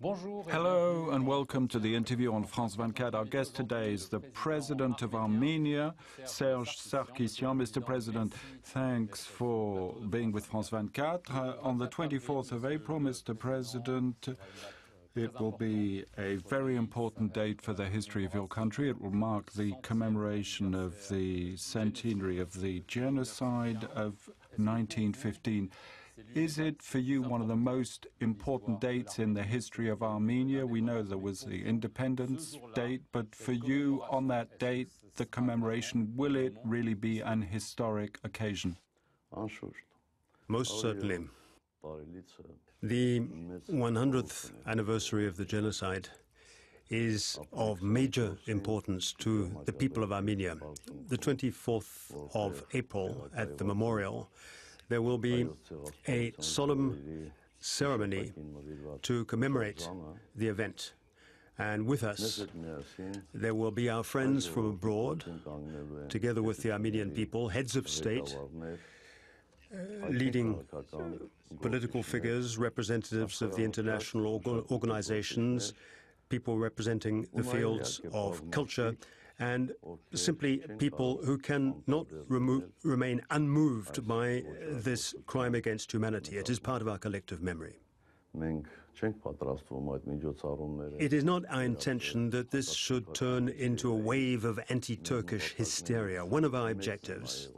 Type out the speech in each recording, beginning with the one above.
Hello and welcome to the interview on France 24. Our guest today is the President of Armenia, Sarkisian. Mr. President, thanks for being with France 24. On the 24th of April, Mr. President, it will be a very important date for the history of your country. It will mark the commemoration of the centenary of the genocide of 1915. Is it for you one of the most important dates in the history of Armenia? We know there was the independence date, but for you on that date, the commemoration, will it really be an historic occasion? Most certainly. The 100th anniversary of the genocide is of major importance to the people of Armenia. The 24th of April at the memorial, there will be a solemn ceremony to commemorate the event. And with us, there will be our friends from abroad, together with the Armenian people, heads of state, leading political figures, representatives of the international organizations, people representing the fields of culture, and simply people who cannot remain unmoved by this crime against humanity. It is part of our collective memory. It is not our intention that this should turn into a wave of anti-Turkish hysteria. One of our objectives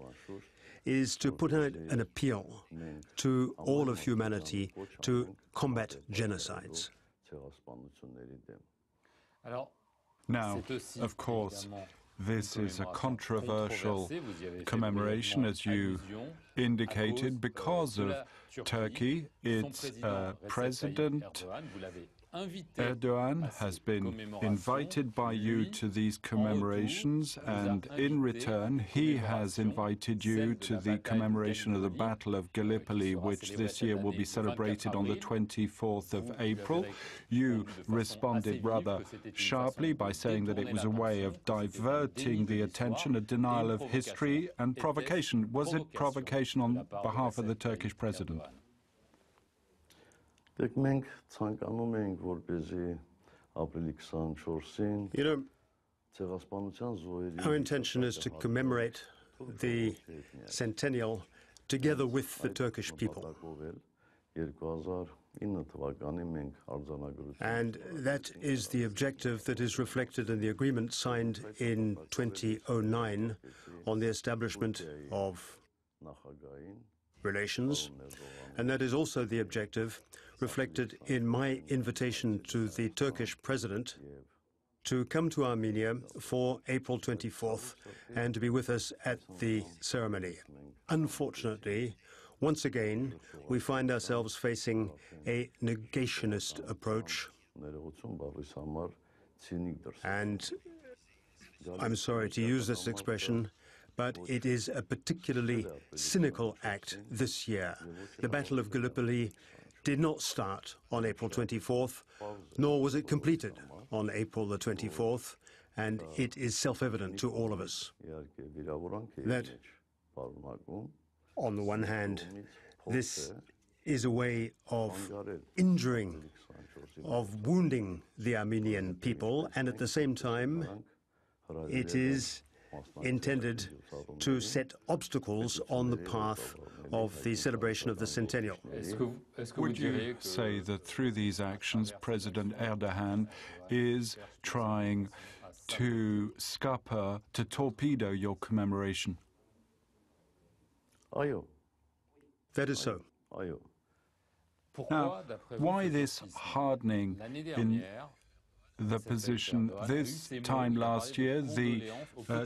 is to put out an appeal to all of humanity to combat genocides. Now, of course, this is a controversial commemoration, as you indicated, because of Turkey. Its president, Erdogan, has been invited by you to these commemorations, and in return he has invited you to the commemoration of the Battle of Gallipoli, which this year will be celebrated on the 24th of April. You responded rather sharply by saying that it was a way of diverting the attention, a denial of history and provocation. Was it provocation on behalf of the Turkish president? You know, our intention is to commemorate the centennial together with the Turkish people. And that is the objective that is reflected in the agreement signed in 2009 on the establishment of relations, and that is also the objective reflected in my invitation to the Turkish president to come to Armenia for April 24th and to be with us at the ceremony. Unfortunately, once again, we find ourselves facing a negationist approach, and I'm sorry to use this expression, but it is a particularly cynical act this year. The Battle of Gallipoli did not start on April 24th, nor was it completed on April the 24th, and it is self-evident to all of us that, on the one hand, this is a way of injuring, of wounding the Armenian people, and at the same time, it is intended to set obstacles on the path of the celebration of the centennial. Would you say that through these actions, President Erdogan is trying to scupper, to torpedo your commemoration? That is so. Now, why this hardening in the position? This time last year, the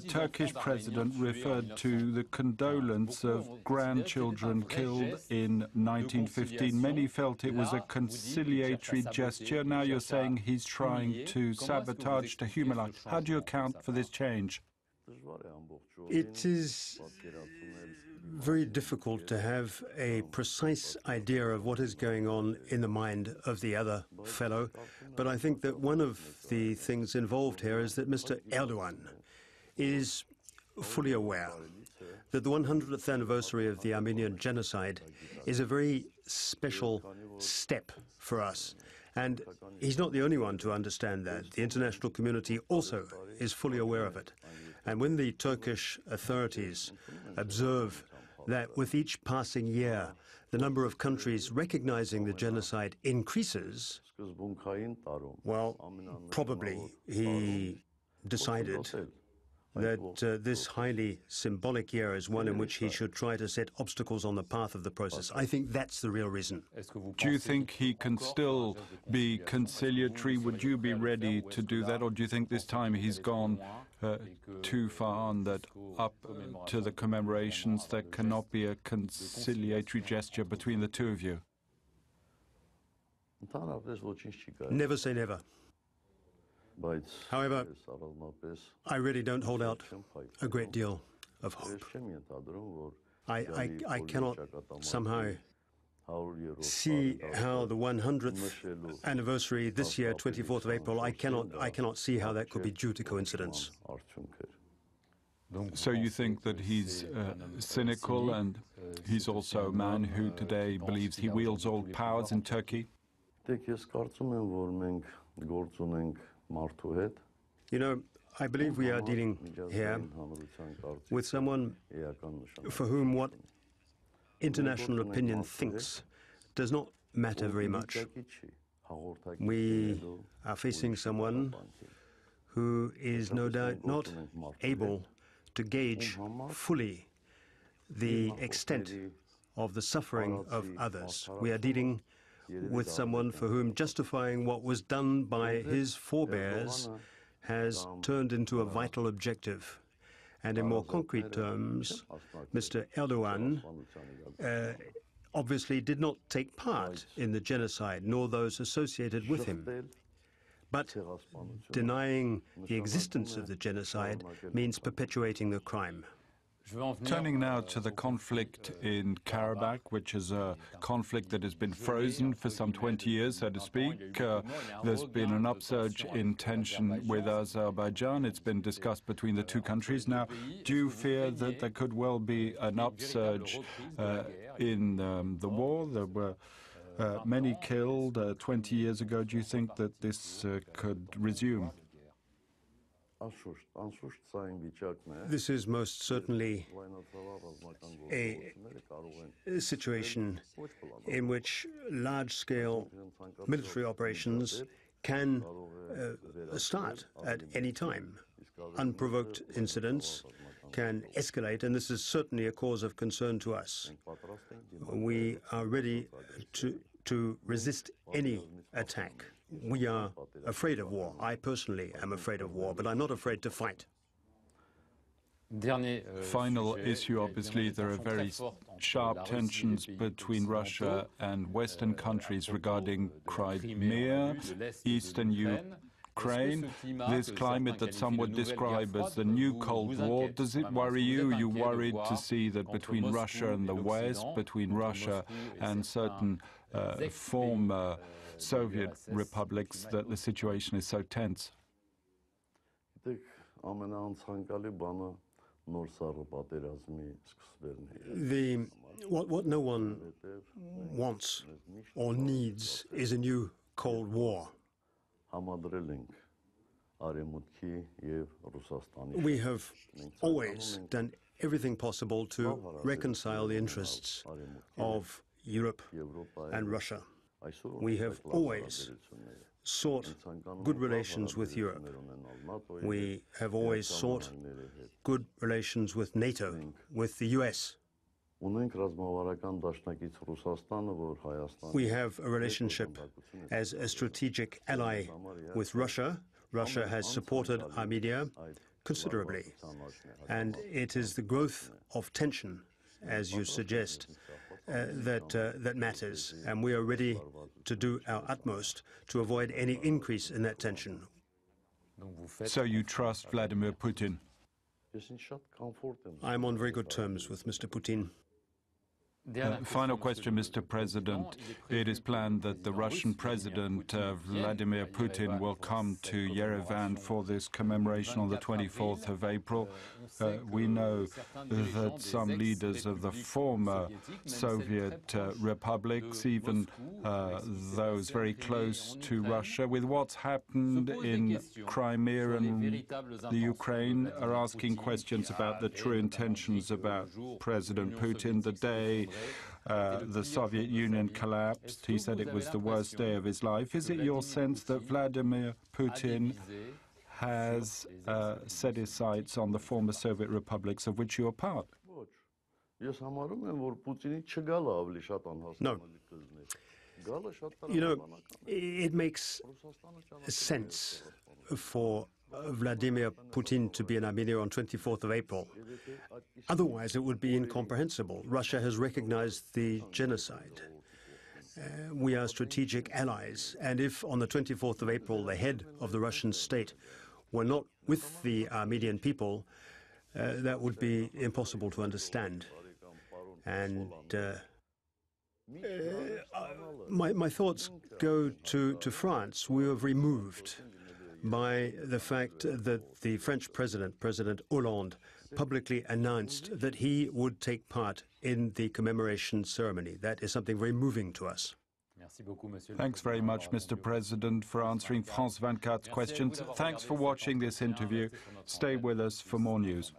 Turkish president referred to the condolence of grandchildren killed in 1915. Many felt it was a conciliatory gesture. Now you're saying he's trying to sabotage, to humiliate. How do you account for this change? It is very difficult to have a precise idea of what is going on in the mind of the other fellow, but I think that one of the things involved here is that Mr. Erdogan is fully aware that the 100th anniversary of the Armenian genocide is a very special step for us, And he's not the only one to understand that. The international community also is fully aware of it. And when the Turkish authorities observe that with each passing year, the number of countries recognizing the genocide increases, well, probably he decided that this highly symbolic year is one in which he should try to set obstacles on the path of the process. I think that's the real reason. Do you think he can still be conciliatory? Would you be ready to do that? Or do you think this time he's gone too far and that up to the commemorations there cannot be a conciliatory gesture between the two of you? Never say never. However, I really don't hold out a great deal of hope. I cannot somehow see how the 100th anniversary this year, 24th of April, I cannot see how that could be due to coincidence. So you think that he's cynical, and he's also a man who today believes he wields all powers in Turkey? You know, I believe we are dealing here with someone for whom what international opinion thinks does not matter very much. We are facing someone who is no doubt not able to gauge fully the extent of the suffering of others. We are dealing with someone for whom justifying what was done by his forebears has turned into a vital objective. And in more concrete terms, Mr. Erdogan obviously did not take part in the genocide, nor those associated with him. But denying the existence of the genocide means perpetuating the crime. Turning now to the conflict in Karabakh, which is a conflict that has been frozen for some 20 years, so to speak. There's been an upsurge in tension with Azerbaijan. It's been discussed between the two countries. Now, do you fear that there could well be an upsurge in the war? There were many killed 20 years ago. Do you think that this could resume? This is most certainly a situation in which large-scale military operations can start at any time. Unprovoked incidents can escalate, and this is certainly a cause of concern to us. We are ready to resist any attack. We are afraid of war. I personally am afraid of war, but I'm not afraid to fight. Final issue, obviously, there are very sharp tensions between Russia and Western countries regarding Crimea, Eastern Ukraine, this climate that some would describe as the new Cold War. Does it worry you? Are you worried to see that between Russia and the West, between Russia and certain former Soviet republics, that the situation is so tense? What no one wants or needs is a new Cold War. We have always done everything possible to reconcile the interests of Europe and Russia. We have always sought good relations with Europe. We have always sought good relations with NATO, with the US. We have a relationship as a strategic ally with Russia. Russia has supported Armenia considerably, and it is the growth of tension, as you suggest, that matters, and we are ready to do our utmost to avoid any increase in that tension. So you trust Vladimir Putin? I'm on very good terms with Mr. Putin. Final question, Mr. President. It is planned that the Russian President, Vladimir Putin, will come to Yerevan for this commemoration on the 24th of April. We know that some leaders of the former Soviet republics, even those very close to Russia, with what's happened in Crimea and the Ukraine, are asking questions about the true intentions about President Putin. The day the Soviet Union collapsed, he said it was the worst day of his life. Is it your sense that Vladimir Putin has set his sights on the former Soviet republics of which you are part? No. You know, it makes sense for Vladimir Putin to be in Armenia on 24th of April. Otherwise, it would be incomprehensible. Russia has recognized the genocide. We are strategic allies, and if on the 24th of April the head of the Russian state were not with the Armenian people, that would be impossible to understand. And my thoughts go to France. We were very moved by the fact that the French president, President Hollande, publicly announced that he would take part in the commemoration ceremony. That is something very moving to us. Thanks very much, Mr. President, for answering France 24's questions. Thanks for watching this interview. Stay with us for more news.